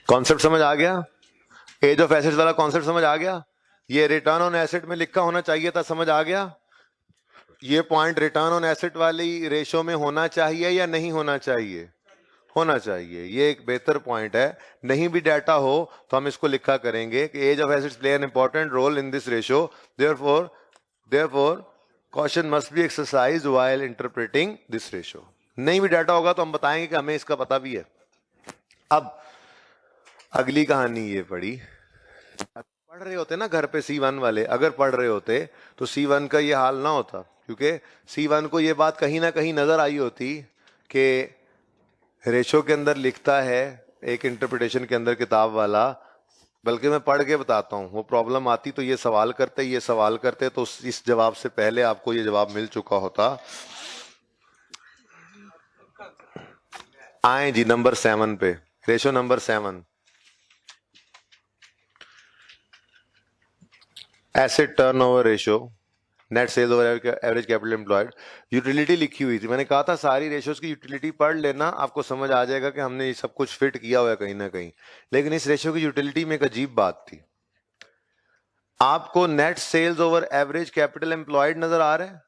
Concept समझ आ गया? As of assets वाला कॉन्सेप्ट समझ आ गया? ये रिटर्न ऑन एसेट में लिखा होना चाहिए था, समझ आ गया? ये पॉइंट रिटर्न ऑन एसेट वाली रेशो में होना चाहिए या नहीं होना चाहिए? होना चाहिए। ये एक बेहतर पॉइंट है। नहीं भी डाटा हो तो हम इसको लिखा करेंगे कि age of assets play an important role in this ratio, therefore caution must be exercised while interpreting this ratio. नहीं भी डाटा होगा तो हम बताएंगे कि हमें इसका पता भी है। अब अगली कहानी ये पढ़ी, पढ़ रहे होते ना घर पे C1 वाले, अगर पढ़ रहे होते तो C1 का ये हाल ना होता, क्योंकि C1 को ये बात कहीं ना कहीं नजर आई होती कि रेशो के अंदर लिखता है एक इंटरप्रिटेशन के अंदर किताब वाला, बल्कि मैं पढ़ के बताता हूँ, वो प्रॉब्लम आती तो ये सवाल करते तो इस जवाब से पहले आपको ये जवाब मिल चुका होता। आए जी नंबर 7 पे, ratio number 7, asset turnover ratio, net sales over average capital employed. Utility लिखी हुई थी, मैंने कहा था सारी रेशोज की यूटिलिटी पढ़ लेना, आपको समझ आ जाएगा कि हमने ये सब कुछ फिट किया हुआ है कहीं ना कहीं। लेकिन इस रेशो की यूटिलिटी में एक अजीब बात थी। आपको net sales over average capital employed नजर आ रहा है?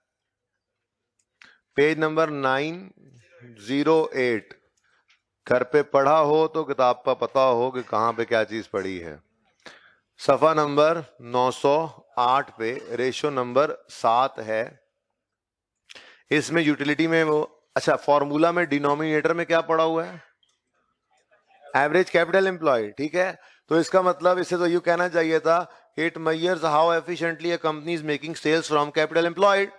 Page number 908। घर पे पढ़ा हो तो किताब का पता हो कि कहां पे क्या चीज पढ़ी है। सफा नंबर 908 पे रेशो नंबर 7 है। इसमें यूटिलिटी में वो, अच्छा फॉर्मूला में डिनोमिनेटर में क्या पड़ा हुआ है? एवरेज कैपिटल एम्प्लॉयड, ठीक है। तो इसका मतलब इसे तो यू कहना चाहिए था, it measures how efficiently a company is making sales from capital employed.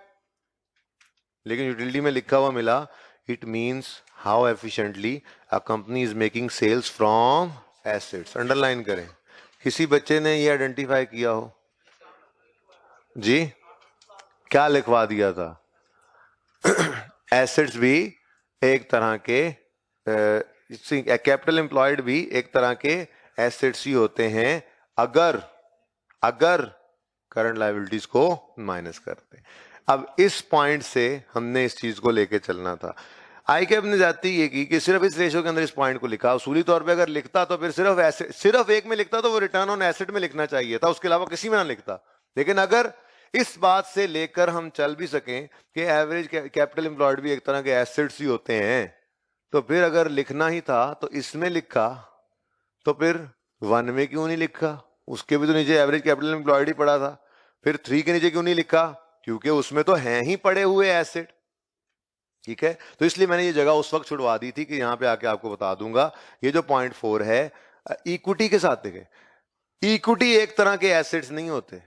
लेकिन यूटिलिटी में लिखा हुआ मिला, it means how efficiently a company is making sales from assets. Underline करें। किसी बच्चे ने ये आइडेंटिफाई किया हो जी? क्या लिखवा दिया था? एसेट्स भी एक तरह के, कैपिटल एम्प्लॉयड भी एक तरह के एसेट्स ही होते हैं, अगर करंट लायबिलिटीज को माइनस करते। अब इस पॉइंट से हमने इस चीज को लेके चलना था। आई कैप ने जाती ये की कि सिर्फ इस रेशो के अंदर इस पॉइंट को लिखा। उसूली तौर पे अगर लिखता तो फिर सिर्फ एक में लिखता तो वो रिटर्न ऑन एसेट में लिखना चाहिए था, उसके अलावा किसी में ना लिखता। लेकिन अगर इस बात से लेकर हम चल भी सकें कि एवरेज कैपिटल एम्प्लॉयड भी एक तरह के एसेट्स ही होते हैं, तो फिर अगर लिखना ही था तो इसमें लिखा, तो फिर 1 में क्यों नहीं लिखा? उसके भी तो नीचे एवरेज कैपिटल एम्प्लॉयड ही पड़ा था। फिर 3 के नीचे क्यों नहीं लिखा? क्योंकि उसमें तो हैं ही पड़े हुए एसेट, ठीक है। तो इसलिए मैंने ये जगह उस वक्त छुड़वा दी थी कि यहां पे आके आपको बता दूंगा। ये जो पॉइंट 4 है, इक्विटी के साथ देखें, इक्विटी एक तरह के एसेट्स नहीं होते,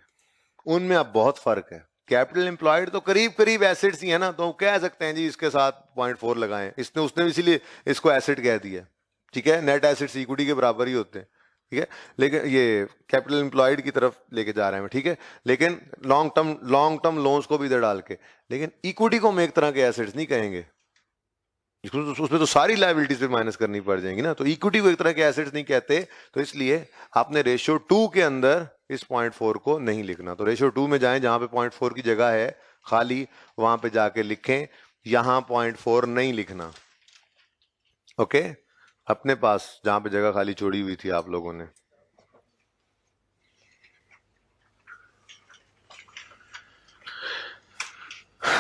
उनमें अब बहुत फर्क है। कैपिटल एम्प्लॉयड तो करीब करीब एसेट्स ही है ना, तो कह सकते हैं जी इसके साथ पॉइंट 4 लगाएं, इसने उसने इसीलिए इसको एसेट कह दिया, ठीक है। नेट एसेट्स इक्विटी के बराबर ही होते हैं, ठीक है। लेकिन ये कैपिटल एम्प्लॉयड की तरफ लेके जा रहे हैं, ठीक है। लेकिन लॉन्ग टर्म लोन्स को भी इधर डाल के, लेकिन इक्विटी को हम एक तरह के एसेट्स नहीं कहेंगे, उसमें तो सारी लायबिलिटीज पे माइनस करनी पड़ जाएंगी ना। तो इक्विटी को एक तरह के एसेट्स नहीं कहते। तो इसलिए आपने रेशियो 2 के अंदर इस पॉइंट 4 को नहीं लिखना। तो रेशियो 2 में जाएं, जहां पे पॉइंट 4 की जगह है खाली, वहां पे जाके लिखें। यहां पॉइंट 4 नहीं लिखना, ओके। अपने पास जहां पे जगह खाली छोड़ी हुई थी आप लोगों ने।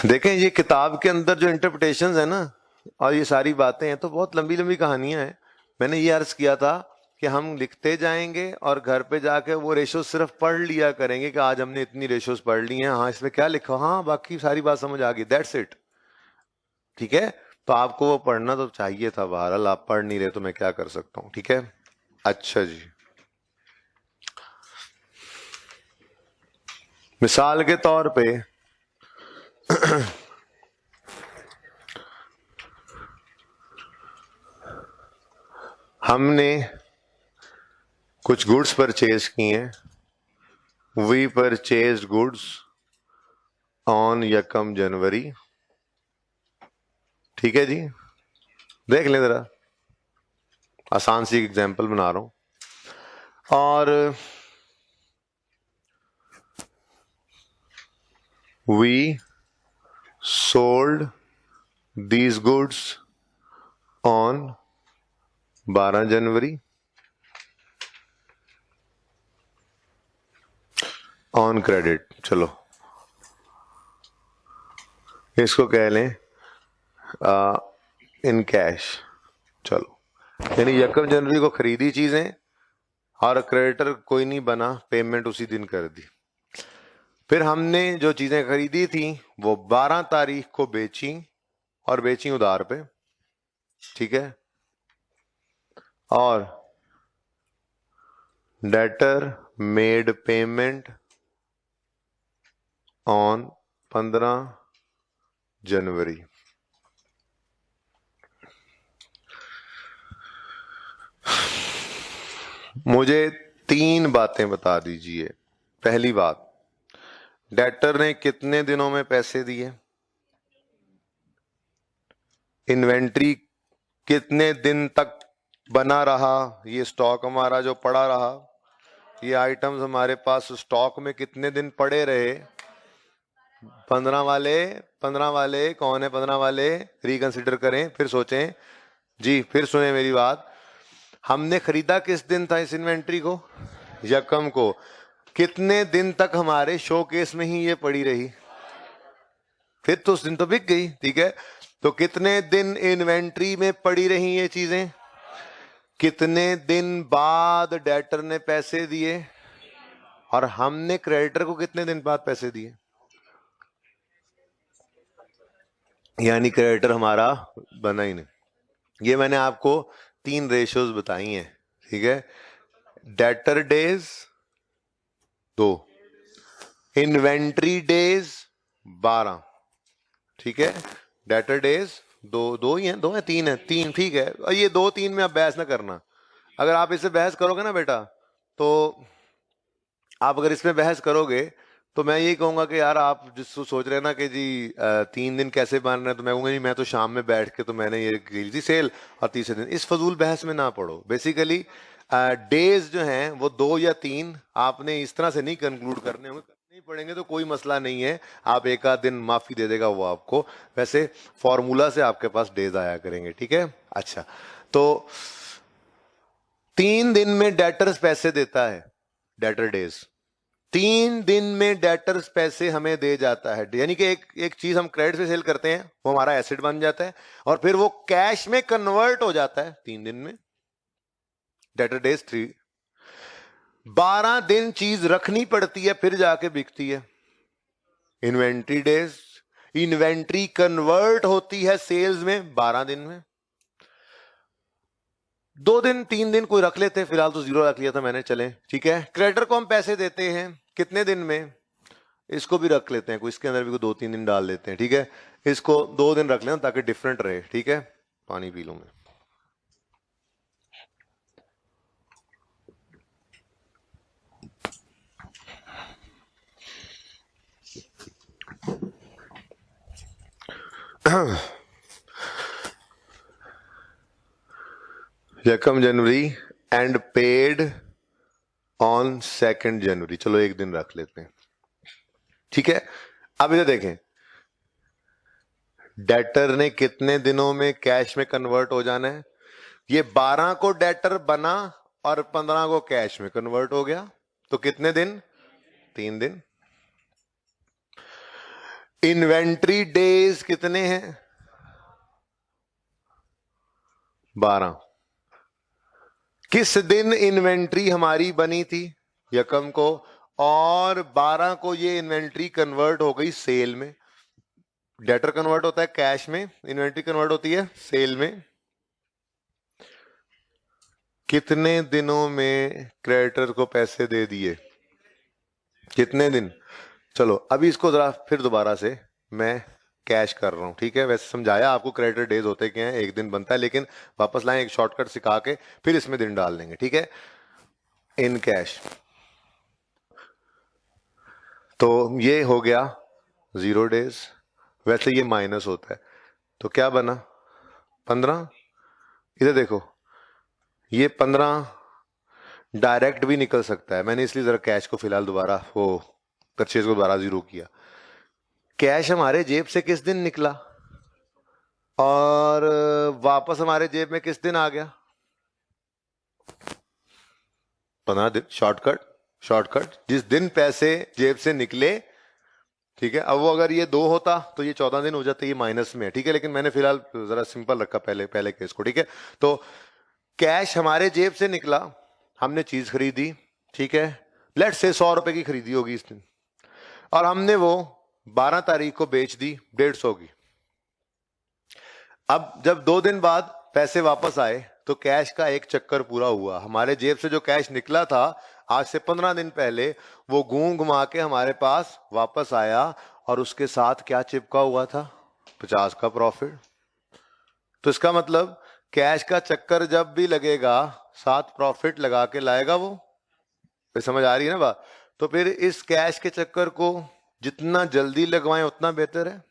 देखें ये किताब के अंदर जो इंटरप्रिटेशंस है ना, और ये सारी बातें हैं, तो बहुत लंबी लंबी कहानियां हैं। मैंने ये अर्ज किया था कि हम लिखते जाएंगे और घर पे जाके वो रेशो सिर्फ पढ़ लिया करेंगे कि आज हमने इतनी रेशोज पढ़ ली हैं, हाँ इसमें क्या लिखा, हाँ बाकी सारी बात समझ आ गई, दैट्स इट, ठीक है। तो आपको वो पढ़ना तो चाहिए था, बहरहाल आप पढ़ नहीं रहे तो मैं क्या कर सकता हूँ, ठीक है। अच्छा जी, मिसाल के तौर पे हमने कुछ गुड्स परचेज किए हैं, वी परचेज गुड्स ऑन 1 जनवरी, ठीक है जी। देख लें जरा, आसान सी एग्जांपल बना रहा हूं। और we sold these goods on 12 January, on credit, चलो इसको कह लें इन कैश। चलो, यानी 1 जनवरी को खरीदी चीजें और क्रेडिटर कोई नहीं बना, पेमेंट उसी दिन कर दी। फिर हमने जो चीजें खरीदी थी वो 12 तारीख को बेची, और बेची उधार पे, ठीक है। और डेटर मेड पेमेंट ऑन 15 जनवरी। मुझे 3 बातें बता दीजिए। पहली बात, डेटर ने कितने दिनों में पैसे दिए? इन्वेंट्री कितने दिन तक बना रहा? ये स्टॉक हमारा जो पड़ा रहा, ये आइटम्स हमारे पास स्टॉक में कितने दिन पड़े रहे? 15 वाले कौन है? 15 वाले रिकंसिडर करें, फिर सोचें जी, फिर सुने मेरी बात। हमने खरीदा किस दिन था इस इन्वेंट्री को? यकम को। कितने दिन तक हमारे शोकेस में ही ये पड़ी रही? फिर तो उस दिन तो बिक गई, ठीक है। तो कितने दिन इन्वेंट्री में पड़ी रही ये चीजें? कितने दिन बाद डेटर ने पैसे दिए? और हमने क्रेडिटर को कितने दिन बाद पैसे दिए? यानी क्रेडिटर हमारा बना ही नहीं। ये मैंने आपको 3 रेशियोज बताई हैं, ठीक है। डेटर डेज 2, इन्वेंट्री डेज 12, ठीक है। डेटर डेज दो ही हैं, 2 है 3 है, 3, ठीक है। और ये 2-3 में आप बहस ना करना। अगर आप इससे बहस करोगे ना बेटा, तो आप अगर इसमें बहस करोगे तो मैं यही कहूंगा कि यार आप जिसको सोच रहे हैं ना कि जी 3 दिन कैसे बन रहे हैं, तो मैं कहूंगा जी मैं तो शाम में बैठ के तो मैंने ये की थी सेल, और तीसरे दिन इस फजूल बहस में ना पड़ो। बेसिकली डेज जो हैं वो 2 या 3 आपने इस तरह से नहीं कंक्लूड करने होंगे, करने ही पड़ेंगे तो कोई मसला नहीं है। आप एक आध दिन माफी दे देगा वो आपको, वैसे फॉर्मूला से आपके पास डेज आया करेंगे, ठीक है। अच्छा, तो 3 दिन में डेटर्स पैसे देता है, डेटर डेज 3 दिन में डेटर्स पैसे हमें दे जाता है। यानी कि एक चीज हम क्रेडिट से सेल करते हैं, वो हमारा एसेट बन जाता है और फिर वो कैश में कन्वर्ट हो जाता है 3 दिन में। Debtor days 3। 12 दिन चीज रखनी पड़ती है फिर जाके बिकती है। इन्वेंट्री डेज, इन्वेंट्री कन्वर्ट होती है सेल्स में 12 दिन में। 2 दिन 3 दिन कोई रख लेते हैं, फिलहाल तो 0 रख लिया था मैंने, चले ठीक है। क्रेडिटर को हम पैसे देते हैं कितने दिन में? इसको भी रख लेते हैं, कोई इसके अंदर भी 2-3 दिन डाल लेते हैं, ठीक है। इसको 2 दिन रख लेना ताकि डिफरेंट रहे, ठीक है। पानी पी लूं मैं। यकम जनवरी एंड पेड ऑन 2 जनवरी, चलो एक दिन रख लेते हैं, ठीक है। अब इधर देखें, डेटर ने कितने दिनों में कैश में कन्वर्ट हो जाना है? ये 12 को डेटर बना और 15 को कैश में कन्वर्ट हो गया, तो कितने दिन? 3 दिन। इन्वेंट्री डेज कितने हैं? 12। किस दिन इन्वेंट्री हमारी बनी थी? यकम को, और 12 को ये इन्वेंट्री कन्वर्ट हो गई सेल में। डेटर कन्वर्ट होता है कैश में, इन्वेंट्री कन्वर्ट होती है सेल में। कितने दिनों में क्रेडिटर को पैसे दे दिए? कितने दिन? चलो अभी इसको जरा फिर दोबारा से मैं कैश कर रहा हूं, ठीक है। वैसे समझाया आपको क्रेडिटर डेज होते क्या हैं, एक दिन बनता है, लेकिन वापस लाएं एक शॉर्टकट सिखा के, फिर इसमें दिन डाल देंगे, ठीक है। इन कैश, तो ये हो गया 0 डेज। वैसे ये माइनस होता है, तो क्या बना? 15। इधर देखो, ये 15 डायरेक्ट भी निकल सकता है, मैंने इसलिए जरा कैश को फिलहाल दोबारा वो परचेज को दोबारा 0 किया। कैश हमारे जेब से किस दिन निकला और वापस हमारे जेब में किस दिन आ गया? 15 दिन, शॉर्टकट शॉर्टकट, जिस दिन पैसे जेब से निकले, ठीक है। अब वो अगर ये 2 होता तो ये 14 दिन हो जाते, ये माइनस में है, ठीक है। लेकिन मैंने फिलहाल जरा सिंपल रखा पहले केस को, ठीक है। तो कैश हमारे जेब से निकला, हमने चीज खरीदी, ठीक है। लेट्स से 100 रुपए की खरीदी होगी इस दिन, और हमने वो 12 तारीख को बेच दी 150 की। अब जब 2 दिन बाद पैसे वापस आए तो कैश का एक चक्कर पूरा हुआ। हमारे जेब से जो कैश निकला था आज से 15 दिन पहले, वो घूम घुमा के हमारे पास वापस आया, और उसके साथ क्या चिपका हुआ था? 50 का प्रॉफिट। तो इसका मतलब कैश का चक्कर जब भी लगेगा साथ प्रॉफिट लगा के लाएगा वो। फिर समझ आ रही है ना बात? तो फिर इस कैश के चक्कर को जितना जल्दी लगवाएं उतना बेहतर है।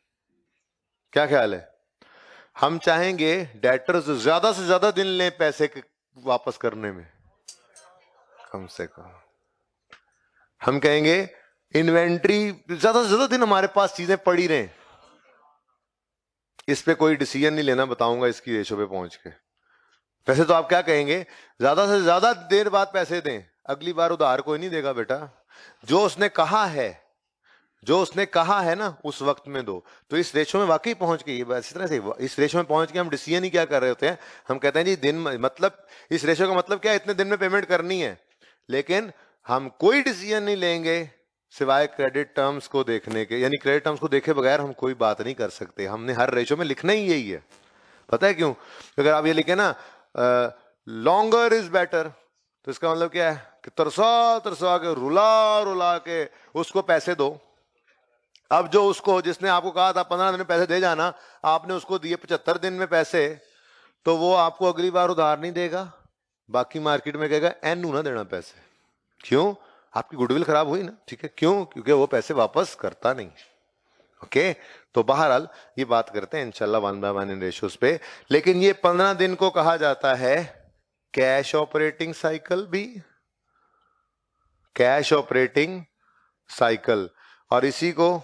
क्या ख्याल है? हम चाहेंगे डेटर्स ज्यादा से ज्यादा दिन लें पैसे वापस करने में, कम से कम। हम कहेंगे इन्वेंट्री ज्यादा से ज्यादा दिन हमारे पास चीजें पड़ी रहें। इस पे कोई डिसीजन नहीं लेना, बताऊंगा इसकी रेशो पे पहुंच के। वैसे तो आप क्या कहेंगे, ज्यादा से ज्यादा देर बाद पैसे दें, अगली बार उधार कोई नहीं देगा बेटा। जो उसने कहा है ना उस वक्त में दो। तो इस रेशो में वाकई पहुंच के, इस तरह से इस रेशो में पहुंच के हम डिसीजन ही क्या कर रहे होते हैं, हम कहते हैं जी दिन, मतलब इस रेशो का मतलब क्या है, इतने दिन में पेमेंट करनी है। लेकिन हम कोई डिसीजन नहीं लेंगे सिवाय क्रेडिट टर्म्स को देखने के, यानी क्रेडिट टर्म्स को देखे बगैर हम कोई बात नहीं कर सकते। हमने हर रेशो में लिखना ही यही है। पता है क्यों? अगर आप ये लिखे ना लॉन्गर इज बेटर, तो इसका मतलब क्या है कि तरसा के रुला के उसको पैसे दो। अब जो उसको, जिसने आपको कहा था 15 दिन में पैसे दे जाना, आपने उसको दिए 75 दिन में पैसे, तो वो आपको अगली बार उधार नहीं देगा। बाकी मार्केट में कहेगा एनू ना देना पैसे। क्यों? आपकी गुडविल खराब हुई ना, ठीक है। क्यों? क्योंकि वो पैसे वापस करता नहीं। ओके, तो बहरहाल ये बात करते हैं इंशाल्लाह 1 by 1 इन रेशियोज पे। लेकिन ये 15 दिन को कहा जाता है कैश ऑपरेटिंग साइकिल भी, कैश ऑपरेटिंग साइकिल, और इसी को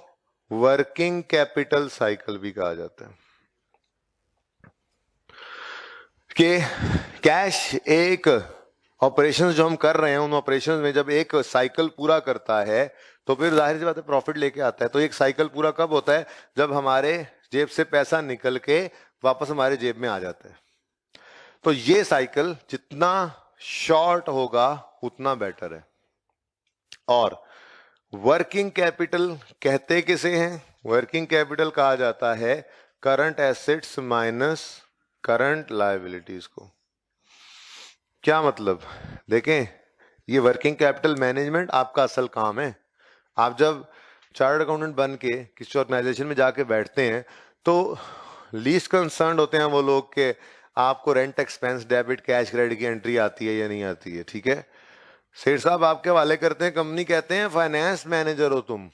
वर्किंग कैपिटल साइकिल भी कहा जाता है। कि कैश एक ऑपरेशंस जो हम कर रहे हैं, उन ऑपरेशंस में जब एक साइकिल पूरा करता है तो फिर जाहिर सी बात है प्रॉफिट लेके आता है। तो एक साइकिल पूरा कब होता है? जब हमारे जेब से पैसा निकल के वापस हमारे जेब में आ जाता है। तो ये साइकिल जितना शॉर्ट होगा उतना बेटर है। और वर्किंग कैपिटल कहते किसे हैं? वर्किंग कैपिटल कहा जाता है current assets minus current liabilities को। क्या मतलब? देखें, ये वर्किंग कैपिटल मैनेजमेंट आपका असल काम है। आप जब चार्टर्ड अकाउंटेंट बन के किसी ऑर्गेनाइजेशन में जाके बैठते हैं तो लीस्ट कंसर्न होते हैं वो लोग के आपको rent expense debit cash credit की एंट्री आती है या नहीं आती है, ठीक है। सेठ साहब आपके हवाले करते हैं कंपनी, कहते हैं फाइनेंस मैनेजर हो तुम।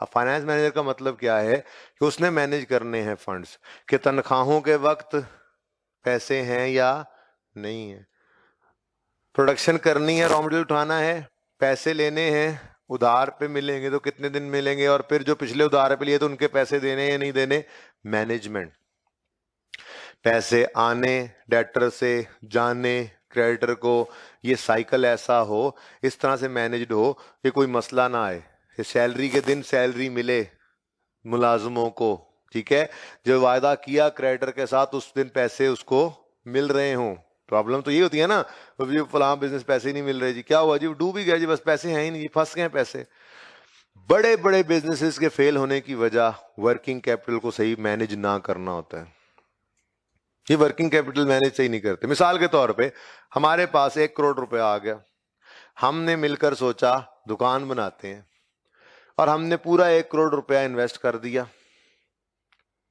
फाइनेंस मैनेजर का मतलब क्या है कि उसने मैनेज करने हैं फंड्स, कि तनख्वाहों के वक्त पैसे हैं या नहीं है, प्रोडक्शन करनी है, रॉ मटेरियल उठाना है, पैसे लेने हैं, उधार पे मिलेंगे तो कितने दिन मिलेंगे, और फिर जो पिछले उधार पे लिए तो उनके पैसे देने या नहीं देने, मैनेजमेंट। पैसे आने, डेटर से जाने क्रेडिटर को, ये साइकिल ऐसा हो, इस तरह से मैनेज्ड हो कि कोई मसला ना आए। सैलरी के दिन सैलरी मिले मुलाजमों को, ठीक है। जो वायदा किया क्रेडिटर के साथ उस दिन पैसे उसको मिल रहे हों। प्रॉब्लम तो ये होती है ना, जी फलां बिजनेस पैसे ही नहीं मिल रहे जी, क्या हुआ जी, डूब ही गया जी, बस पैसे हैं ही नहीं, फंस गए पैसे। बड़े बड़े बिजनेसेस के फेल होने की वजह वर्किंग कैपिटल को सही मैनेज ना करना होता है। ये वर्किंग कैपिटल मैनेज सही नहीं करते। मिसाल के तौर पे हमारे पास 1 करोड़ रुपया आ गया, हमने मिलकर सोचा दुकान बनाते हैं, और हमने पूरा 1 करोड़ रुपया इन्वेस्ट कर दिया।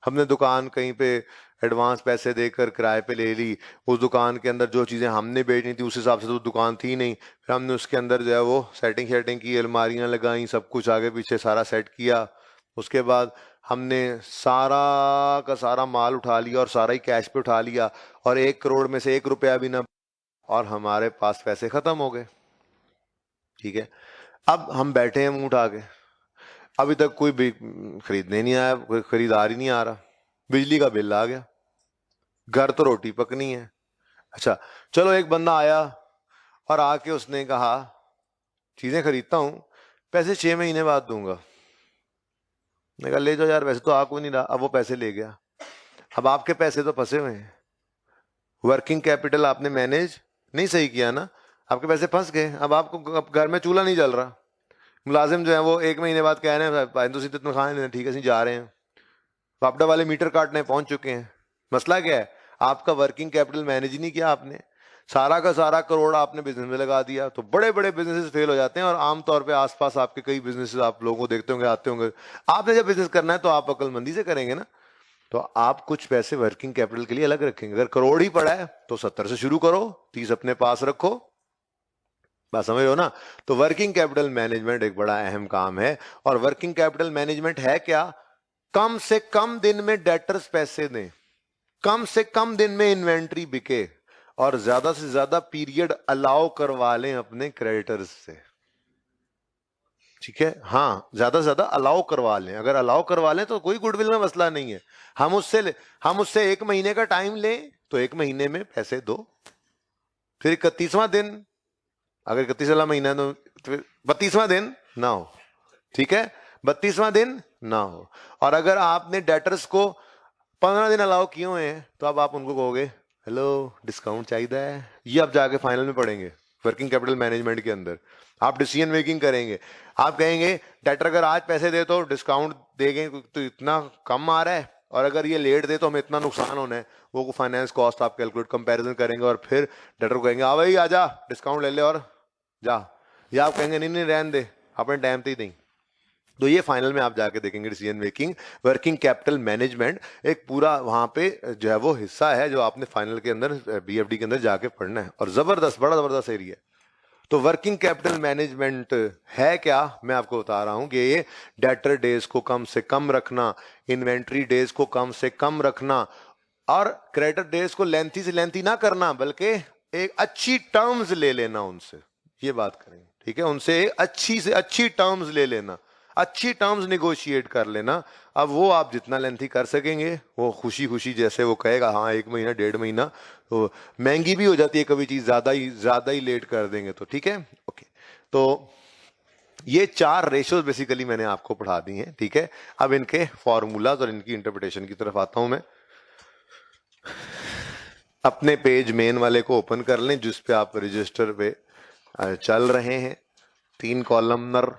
हमने दुकान कहीं पे एडवांस पैसे देकर किराए पे ले ली। उस दुकान के अंदर जो चीज़ें हमने बेचनी थी उस हिसाब से तो दुकान थी नहीं। फिर हमने उसके अंदर जो है वो सेटिंग की, अलमारियां लगाई, सब कुछ आगे पीछे सारा सेट किया। उसके बाद हमने सारा का सारा माल उठा लिया और सारा ही कैश पे उठा लिया, और 1 करोड़ में से 1 रुपया भी ना, और हमारे पास पैसे खत्म हो गए, ठीक है। अब हम बैठे हैं मुंह उठा के, अभी तक कोई खरीदने नहीं आया, कोई खरीदार ही नहीं आ रहा। बिजली का बिल आ गया, घर तो रोटी पकनी है। अच्छा चलो, एक बंदा आया और आके उसने कहा चीजें खरीदता हूँ, पैसे 6 महीने बाद दूंगा। मैं कहा ले जाओ यार, वैसे तो आ कोई नहीं रहा। अब वो पैसे ले गया, अब आपके पैसे तो फंसे हुए हैं। वर्किंग कैपिटल आपने मैनेज नहीं सही किया ना, आपके पैसे फंस गए। अब आपको अब घर में चूल्हा नहीं जल रहा, मुलाजिम जो है वो 1 महीने बाद कह रहे हैं भाई तो सीधे तनख्वाह नहीं देना, ठीक है जा रहे हैं, वापडा वाले मीटर काटने पहुंच चुके हैं। मसला क्या है, आपका वर्किंग कैपिटल मैनेज ही नहीं किया आपने, सारा का सारा करोड़ आपने बिजनेस में लगा दिया। तो बड़े बड़े बिजनेसेस फेल हो जाते हैं, और आमतौर पे आसपास आपके कई बिजनेसेस आप लोगों को देखते होंगे, आते होंगे। आपने जब बिजनेस करना है तो आप अक्लमंदी से करेंगे ना, तो आप कुछ पैसे वर्किंग कैपिटल के लिए अलग रखेंगे। अगर करोड़ ही पड़ा है तो 70 से शुरू करो, 30 अपने पास रखो। बात समझ रहे हो ना। तो वर्किंग कैपिटल मैनेजमेंट एक बड़ा अहम काम है। और वर्किंग कैपिटल मैनेजमेंट है क्या, कम से कम दिन में डेटर्स पैसे दें, कम से कम दिन में इन्वेंट्री बिके, और ज्यादा से ज्यादा पीरियड अलाउ करवा लें अपने क्रेडिटर्स से। ठीक है, हाँ ज्यादा से ज्यादा अलाउ करवा लें। अगर अलाउ करवा लें तो कोई गुडविल में मसला नहीं है। हम उससे 1 महीने का टाइम लें तो 1 महीने में पैसे दो, फिर 31वां दिन, अगर 31 वाला महीना तो 32वां दिन ना हो, ठीक है 32वां दिन ना हो। और अगर आपने डेटर्स को 15 दिन अलाउ किए हुए हैं तो अब आप उनको कहोगे हेलो डिस्काउंट चाहिए है, ये आप जाके फाइनल में पढ़ेंगे वर्किंग कैपिटल मैनेजमेंट के अंदर। आप डिसीजन मेकिंग करेंगे, आप कहेंगे डेटर अगर आज पैसे दे तो डिस्काउंट देंगे तो इतना कम आ रहा है, और अगर ये लेट दे तो हमें इतना नुकसान होना है। वो फाइनेंस कॉस्ट आप कैलकुलेट कंपैरिजन करेंगे, और फिर डेटर को कहेंगे आ भाई आजा डिस्काउंट ले ले और जा, या आप कहेंगे नहीं नहीं रहने दे अपने टाइम पे ही नहीं। तो ये फाइनल में आप जाके देखेंगे decision making, working capital management एक पूरा वहां पे जो है वो हिस्सा है जो आपने फाइनल के अंदर बीएफडी के अंदर जाके पढ़ना है, और जबरदस्त बड़ा जबरदस्त एरिया है। तो वर्किंग कैपिटल मैनेजमेंट है क्या, मैं आपको बता रहा हूं कि ये डेटर डेज को कम से कम रखना, इन्वेंट्री डेज को कम से कम रखना, और क्रेडिटर डेज को लेंथी से लेंथी ना करना, बल्कि एक अच्छी टर्म्स ले लेना उनसे। ये बात करेंगे, ठीक है, उनसे अच्छी से अच्छी टर्म्स ले लेना, अच्छी टर्म्स निगोशिएट कर लेना। अब वो आप जितना लेंथी कर सकेंगे, वो खुशी खुशी जैसे वो कहेगा हाँ 1 महीना 1.5 महीना, तो महंगी भी हो जाती है कभी चीज, ज्यादा ही लेट कर देंगे तो, ठीक है ओके। तो ये 4 रेशोज बेसिकली मैंने आपको पढ़ा दी हैं, ठीक है। अब इनके फॉर्मूलाज और इनकी इंटरप्रिटेशन की तरफ आता हूं मैं। अपने पेज मेन वाले को ओपन कर लें जिस पे आप रजिस्टर पे चल रहे हैं, 3 कॉलमनर।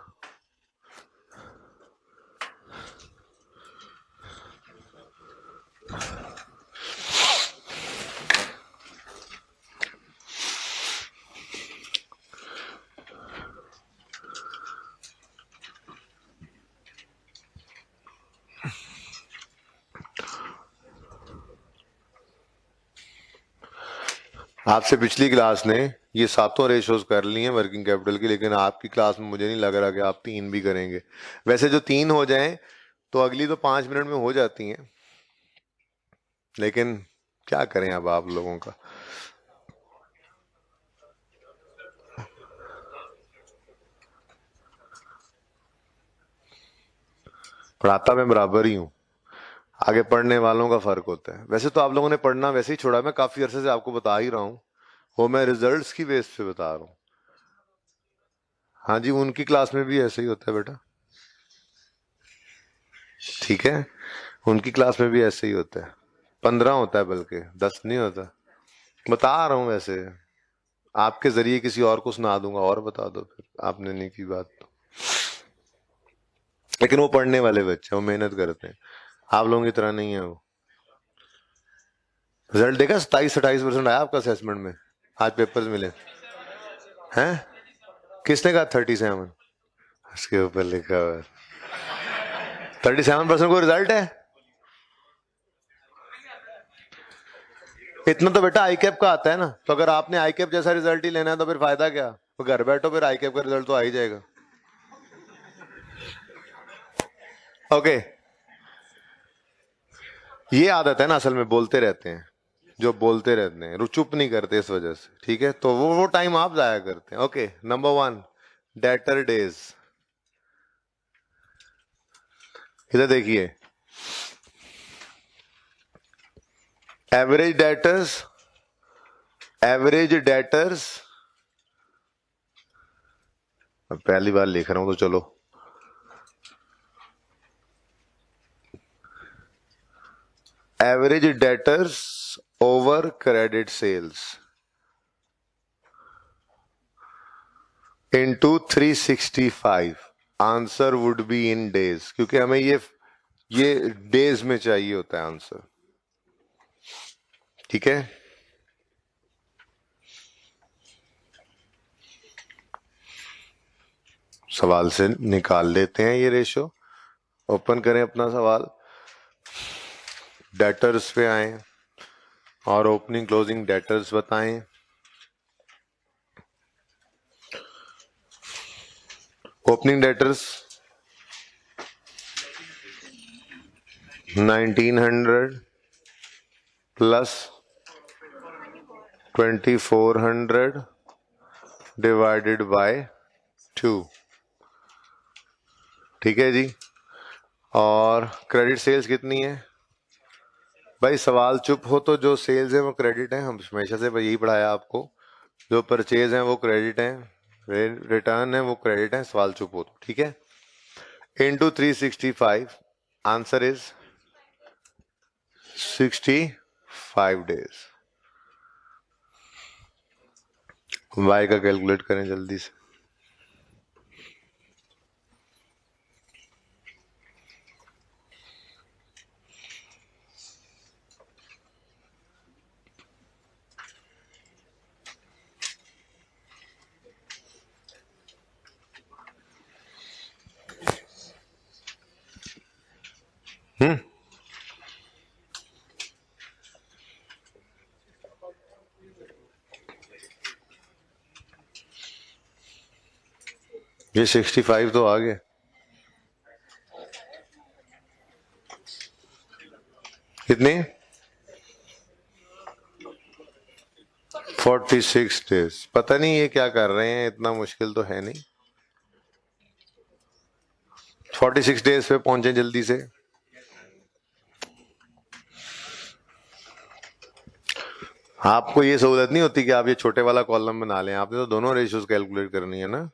आपसे पिछली क्लास ने ये 7 रेशोज कर ली हैं वर्किंग कैपिटल की, लेकिन आपकी क्लास में मुझे नहीं लग रहा कि आप 3 भी करेंगे। वैसे जो 3 हो जाएं तो अगली तो 5 मिनट में हो जाती हैं, लेकिन क्या करें अब आप लोगों का। पढ़ाता मैं बराबर ही हूं, आगे पढ़ने वालों का फर्क होता है। वैसे तो आप लोगों ने पढ़ना वैसे ही छोड़ा, मैं काफी अरसे से आपको बता ही रहा हूं, वो मैं रिजल्ट्स की बेस पे बता रहा हूं। हाँ जी, उनकी क्लास में भी ऐसे ही होता है बेटा, ठीक है, उनकी क्लास में भी ऐसे ही होता है। 15 होता है, बल्कि 10 नहीं होता। बता रहा हूं, वैसे आपके जरिए किसी और को सुना दूंगा और बता दो फिर, आपने नहीं की बात तो। लेकिन वो पढ़ने वाले बच्चे, वो मेहनत करते हैं, आप लोगों की तरह नहीं है वो। रिजल्ट देखा 27-28% आया आपका असेसमेंट में, आज पेपर्स मिले हैं। किसने कहा 37? उसके ऊपर लिखा हुआ है 37% को रिजल्ट है। इतना तो बेटा आई कैप का आता है ना, तो अगर आपने आई कैप जैसा रिजल्ट ही लेना है तो फिर फायदा क्या, तो घर बैठो, फिर आई कैप का रिजल्ट तो आ ही जाएगा। ओके, ये आदत है ना असल में, बोलते रहते हैं, जो बोलते रहते हैं, चुप नहीं करते इस वजह से, ठीक है। तो वो टाइम आप जाया करते हैं। Okay, number 1 debtor days. इधर देखिए, एवरेज डेटर्स, एवरेज डेटर्स पहली बार लिख रहा हूं तो चलो, average debtors over credit sales into 365, answer would be in days, क्योंकि हमें ये डेज में चाहिए होता है आंसर। ठीक है, सवाल से निकाल लेते हैं ये रेशो। ओपन करें अपना सवाल, डेटर्स पे आए और ओपनिंग क्लोजिंग डेटर्स बताएं। Opening debtors 1900 plus 2400 divided by 2। ठीक है जी, और क्रेडिट सेल्स कितनी है भाई? सवाल चुप हो तो जो सेल्स है वो क्रेडिट है, हम हमेशा से यही पढ़ाया आपको। जो परचेज है वो क्रेडिट है, रिटर्न है वो क्रेडिट है, सवाल चुप हो तो। ठीक है, into 365, answer is 65 days. Y का कैलकुलेट करें जल्दी से। ये 65 तो आ गए। कितने? 46 डेज। पता नहीं ये क्या कर रहे हैं, इतना मुश्किल तो है नहीं। 46 डेज पे पहुंचे जल्दी से। आपको ये सहूलत नहीं होती कि आप ये छोटे वाला कॉलम बना लें, आपने तो दोनों रेशियोज कैलकुलेट करनी है ना।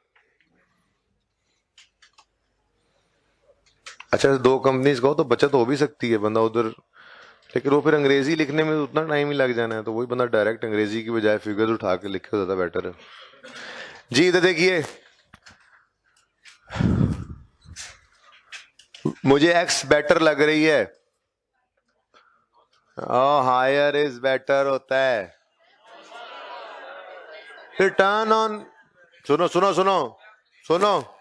अच्छा, दो कंपनीज का हो तो बचत हो भी सकती है, बंदा उधर, लेकिन वो फिर अंग्रेजी लिखने में उतना टाइम ही लग जाना है, तो वही बंदा डायरेक्ट अंग्रेजी की बजाय फिगर उठा के लिखे तो ज्यादा बेटर है। जी इधर देखिए, मुझे एक्स बेटर लग रही है। हायर इज बेटर होता है। रिटर्न ऑन, सुनो सुनो सुनो सुनो,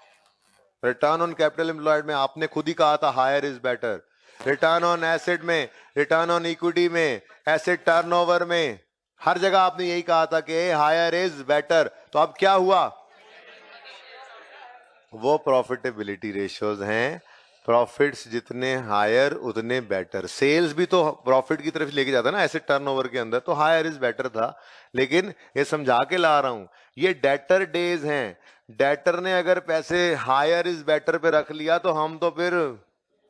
रिटर्न ऑन कैपिटल एम्प्लॉयड में आपने खुद ही कहा था higher is better. Return on asset में, रिटर्न ऑन इक्विटी में, एसेट टर्नओवर में, हर जगह आपने यही कहा था कि हायर इज बेटर। तो अब क्या हुआ? वो प्रॉफिटेबिलिटी रेशियोज हैं, प्रॉफिट्स जितने हायर उतने बेटर। सेल्स भी तो प्रॉफिट की तरफ लेके जाता है ना एसेट टर्नओवर के अंदर, तो हायर इज बेटर था। लेकिन ये समझा के ला रहा हूं, ये डेटर डेज हैं। डेटर ने अगर पैसे हायर इज बेटर पे रख लिया तो हम तो फिर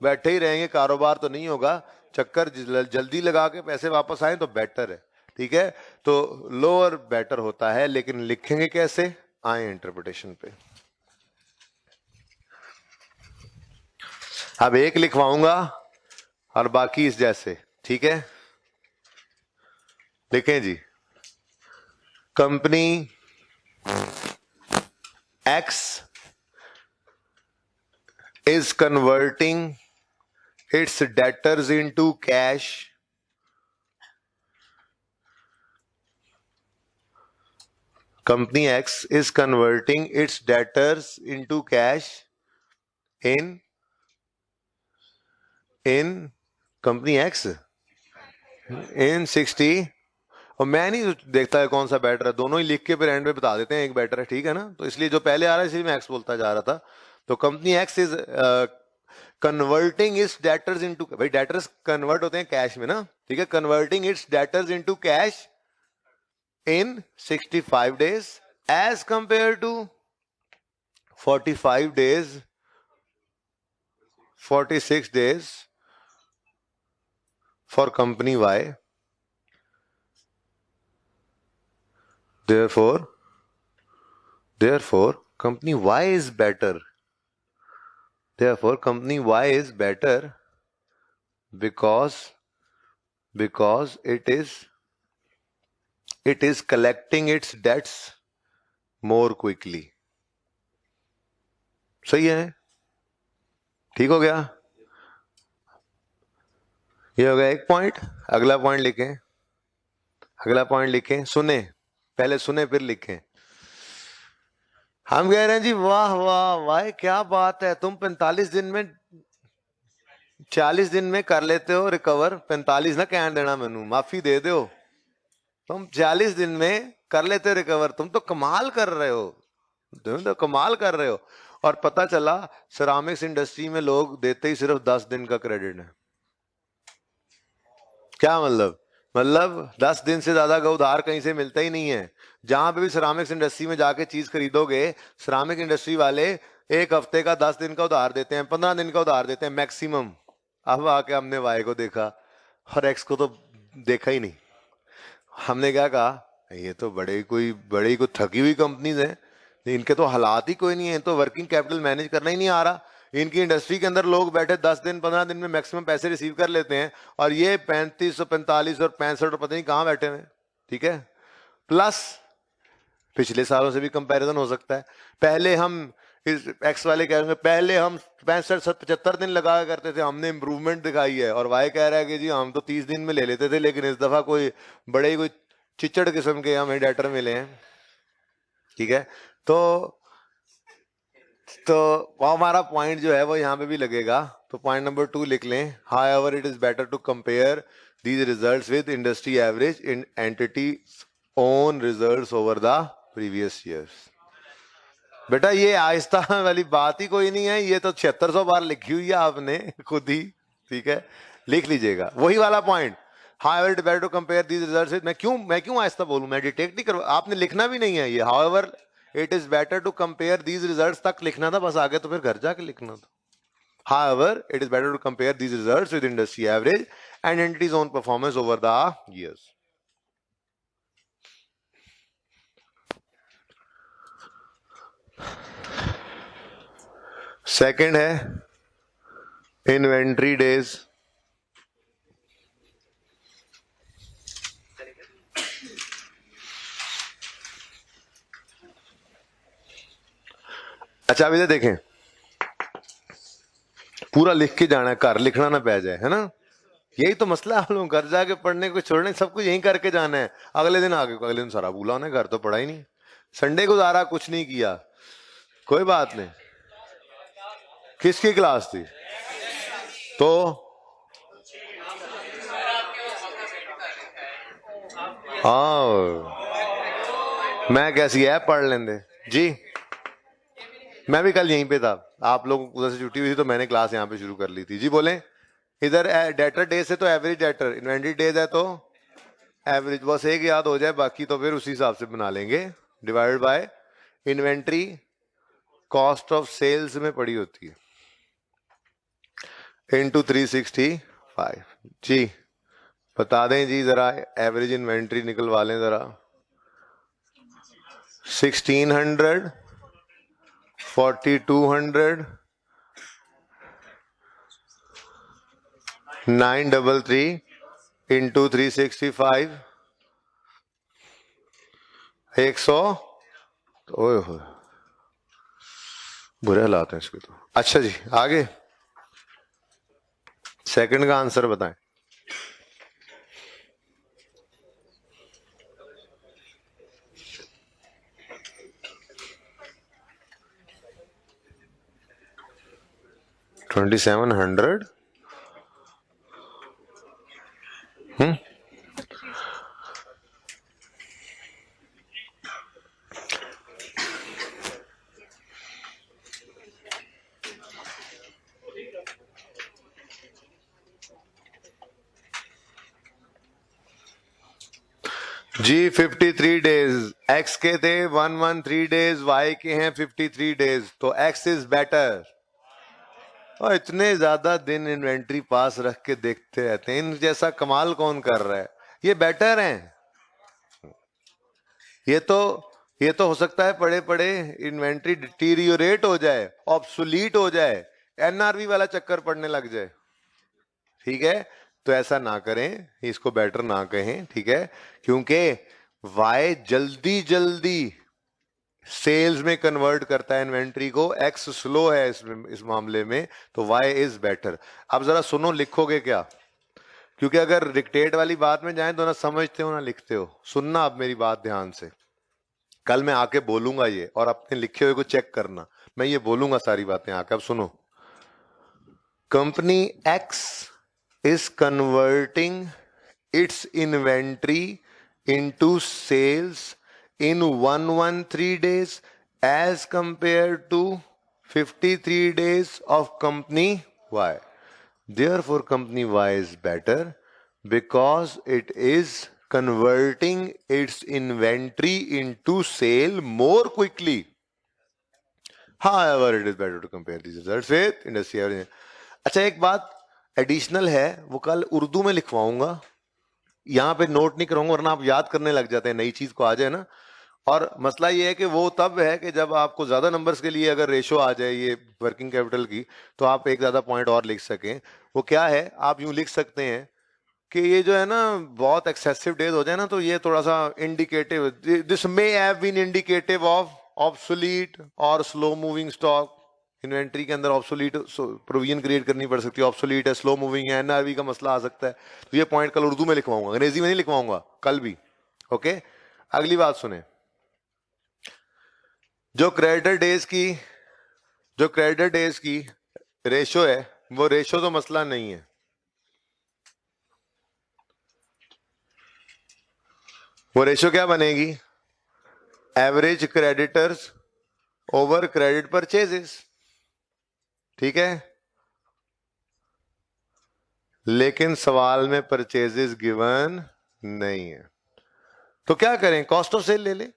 बैठे ही रहेंगे, कारोबार तो नहीं होगा। चक्कर जल्दी लगा के पैसे वापस आए तो बेटर है। ठीक है, तो लोअर बेटर होता है, लेकिन लिखेंगे कैसे, आए इंटरप्रिटेशन पे। अब एक लिखवाऊंगा और बाकी इस जैसे। ठीक है, लिखें जी, company X is converting its debtors into cash company X is converting its debtors into cash in company X in 60। और मैं नहीं देखता है कौन सा बेटर है, दोनों ही लिख के फिर एंड में बता देते हैं एक बेटर है। ठीक है ना, तो इसलिए जो पहले आ रहा है इसलिए मैं एक्स बोलता जा रहा था। तो company X is converting it's debtors into, भाई डेटर्स कन्वर्ट होते हैं कैश में ना। ठीक है, converting it's debtors into cash in 65 days as compared to 45 days, 46 days for company Y. Therefore company Y is better. Therefore company Y is better because it is collecting its debts more quickly. सही है, ठीक हो गया, ये हो गया एक point. अगला पॉइंट लिखें, अगला पॉइंट लिखें, सुने, पहले सुने फिर लिखें। हम कह रहे हैं जी वाह वाह वाह क्या बात है, तुम 45 दिन में 40 दिन में कर लेते हो रिकवर। 45 ना कह देना मैनू, माफी दे दो, तुम 40 दिन में कर लेते हो रिकवर, तुम तो कमाल कर रहे हो, तुम तो कमाल कर रहे हो। और पता चला सिरामिक्स इंडस्ट्री में लोग देते ही सिर्फ 10 दिन का क्रेडिट है। क्या मतलब? मतलब 10 दिन से ज्यादा का उधार कहीं से मिलता ही नहीं है। जहां पे भी सिरामिक्स इंडस्ट्री में जाके चीज खरीदोगे, सिरामिक इंडस्ट्री वाले एक हफ्ते का 10 दिन का उधार देते हैं, 15 दिन का उधार देते हैं मैक्सिमम। अब आके हमने वाई को देखा और एक्स को तो देखा ही नहीं। हमने क्या कहा, ये तो बड़े ही कोई थकी हुई कंपनीज हैं, इनके तो हालात ही कोई नहीं है, तो वर्किंग कैपिटल मैनेज करना ही नहीं आ रहा। इनकी इंडस्ट्री के अंदर लोग बैठे 10 दिन 15 दिन में मैक्सिमम पैसे रिसीव कर लेते हैं, और ये 35 और 45 और 65 और पता नहीं कहाँ बैठे हुए। ठीक है, प्लस पिछले सालों से भी कंपैरिजन हो सकता है। पहले हम इस एक्स वाले कह रहे हैं पहले हम 65-75 दिन लगा करते थे, हमने इंप्रूवमेंट दिखाई है, और वाई कह रहा है कि जी हम तो 30 दिन में ले लेते थे, लेकिन इस दफा कोई चिचड़ किस्म के हमें डेटर मिले हैं। ठीक है, तो वो हमारा पॉइंट जो है वो यहाँ पे भी लगेगा। तो पॉइंट नंबर 2 लिख लें, however it is better to compare these results with industry average in entity own results over the previous years. बेटा ये आहिस्ता वाली बात ही कोई नहीं है, ये तो 7600 बार लिखी हुई है आपने खुद ही। ठीक है, लिख लीजिएगा वही वाला point, however it is better to compare these results with. मैं क्यों आहिस्ता बोलूं, मैं डिटेक्ट नहीं कर, आपने लिखना भी नहीं है ये। However it is better to compare these results तक लिखना था बस, आगे तो फिर घर जाके लिखना था। However, it is better to compare these results with industry average and entity's own performance over the years. Second है inventory days. अच्छा अभी देखें, पूरा लिख के जाना है, घर लिखना ना पै जाए, है ना। यही तो मसला है आप लोग, घर जाके पढ़ने को छोड़ने सब कुछ यहीं करके जाना है। अगले दिन सारा भूला उन्हें, घर तो पढ़ा ही नहीं, संडे को सारा कुछ नहीं किया, कोई बात नहीं। किसकी क्लास थी? तो हाँ मैं कैसी है पढ़ लेंगे जी। मैं भी कल यहीं पे था, आप लोग उधर से छुट्टी हुई थी तो मैंने क्लास यहाँ पे शुरू कर ली थी जी। बोले इधर डेटर डेज है तो एवरेज डेटर, इन्वेंटरी डेज है तो एवरेज, बस एक याद हो जाए, बाकी तो फिर उसी हिसाब से बना लेंगे। Divided by inventory cost of sales में पड़ी होती है इनटू 365 जी। बता दें जी जरा, एवरेज इन्वेंट्री निकलवा लें जरा। 1600, 4200, 933 इंटू 365 100। ओए हो बुरे हालात हैं इसके तो। अच्छा जी आगे, सेकंड का आंसर बताएं। $2700। जी 53 डेज, एक्स के थे 113 डेज, वाई के हैं 53 डेज, तो एक्स इज बेटर। और इतने ज्यादा दिन इन्वेंट्री पास रख के देखते रहते हैं, इन जैसा कमाल कौन कर रहा है, ये बेटर हैं। ये तो ये तो हो सकता है पड़े पड़े इन्वेंट्री डिटीरियोरेट हो जाए, ऑब्सोलीट हो जाए, एनआरवी वाला चक्कर पड़ने लग जाए। ठीक है, तो ऐसा ना करें, इसको बेटर ना कहें, ठीक है, क्योंकि वाई जल्दी जल्दी सेल्स में कन्वर्ट करता है इन्वेंट्री को, एक्स स्लो है इस मामले में, तो वाई इज बेटर। अब जरा सुनो, लिखोगे क्या, क्योंकि अगर डिक्टेट वाली बात में जाए तो ना समझते हो ना लिखते हो। सुनना अब मेरी बात ध्यान से, कल मैं आके बोलूंगा ये, और अपने लिखे हुए को चेक करना, मैं ये बोलूंगा सारी बातें आके। अब सुनो, company X is converting its inventory into sales in 113 days as compared to 53 days of company Y. Therefore, company Y is better because it is converting its inventory into sale more quickly. However, it is better to compare these results with industry average. अच्छा, एक बात additional है, वो कल उर्दू में लिखवाऊंगा, यहां पे note नहीं कराऊंगा, वरना आप याद करने लग जाते हैं, नई चीज को आ जाए ना। और मसला ये है कि वो तब है कि जब आपको ज्यादा नंबर्स के लिए अगर रेशो आ जाए ये वर्किंग कैपिटल की, तो आप एक ज्यादा पॉइंट और लिख सकें। वो क्या है, आप यूं लिख सकते हैं कि ये जो है ना बहुत एक्सेसिव डेज हो जाए ना, तो ये थोड़ा सा indicative, this may have been indicative of obsolete और स्लो मूविंग स्टॉक। इन्वेंट्री के अंदर ऑब्सोलीट प्रोविजन क्रिएट करनी पड़ सकती है, ऑब्सोलीट है, स्लो मूविंग है, एनआरवी का मसला आ सकता है। तो ये पॉइंट कल उर्दू में लिखवाऊंगा, अंग्रेजी में नहीं लिखवाऊंगा कल भी। ओके, अगली बात सुने, जो क्रेडिटर डेज की रेशो है, वो रेशो तो मसला नहीं है, वो रेशो क्या बनेगी, average creditors over credit purchases. ठीक है, लेकिन सवाल में परचेजेस गिवन नहीं है, तो क्या करें, कॉस्ट ऑफ सेल ले ले।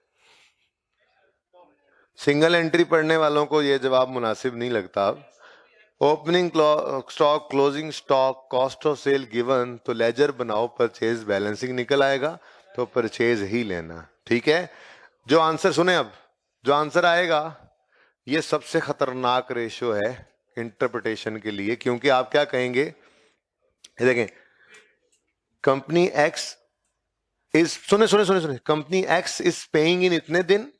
सिंगल एंट्री पढ़ने वालों को यह जवाब मुनासिब नहीं लगता। अब opening stock, closing stock, cost of sale given, तो लेजर बनाओ, परचेज बैलेंसिंग निकल आएगा, तो परचेज ही लेना। ठीक है, जो आंसर सुने, अब जो आंसर आएगा ये सबसे खतरनाक रेशो है इंटरप्रिटेशन के लिए, क्योंकि आप क्या कहेंगे, देखें, कंपनी एक्स इज, सुने सुने सुने सुने, company X is paying in इतने दिन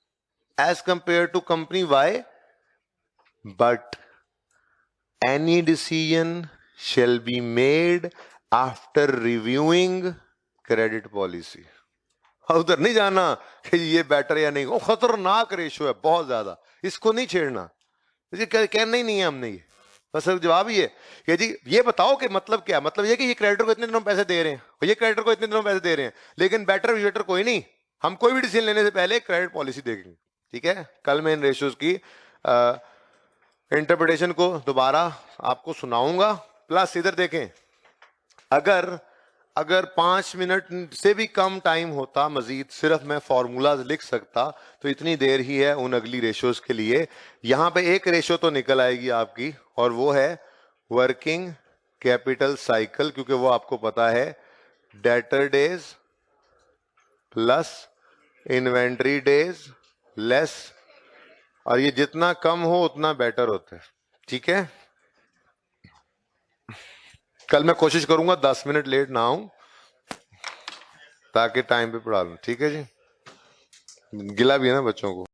as compared to company Y, but any decision shall be made after reviewing credit policy. उधर नहीं जाना कि ये बेटर या नहीं, वो खतरनाक रेशो है बहुत ज्यादा, इसको नहीं छेड़ना, कहना ही नहीं है हमने ये, बस जवाब ही है कि जी ये बताओ कि मतलब क्या, मतलब ये कि ये क्रेडिटर को इतने दिनों पैसे दे रहे हैं, ये क्रेडिटर को इतने दिनों पैसे दे रहे हैं, लेकिन बेटर वेटर कोई नहीं, हम कोई भी डिसीजन लेने से पहले क्रेडिट पॉलिसी देखेंगे। ठीक है, कल मैं इन रेशियोज की इंटरप्रिटेशन को दोबारा आपको सुनाऊंगा। प्लस इधर देखें, अगर 5 मिनट से भी कम टाइम होता मजीद, सिर्फ मैं फॉर्मूलाज लिख सकता, तो इतनी देर ही है उन अगली रेशियोज के लिए। यहां पे एक रेशियो तो निकल आएगी आपकी, और वो है वर्किंग कैपिटल साइकिल, क्योंकि वो आपको पता है debtor days plus inventory days less, और ये जितना कम हो उतना बेटर होता है। ठीक है, कल मैं कोशिश करूंगा 10 मिनट लेट ना आऊं, ताकि टाइम पे पढ़ा लूं। ठीक है जी, गिला भी है ना बच्चों को।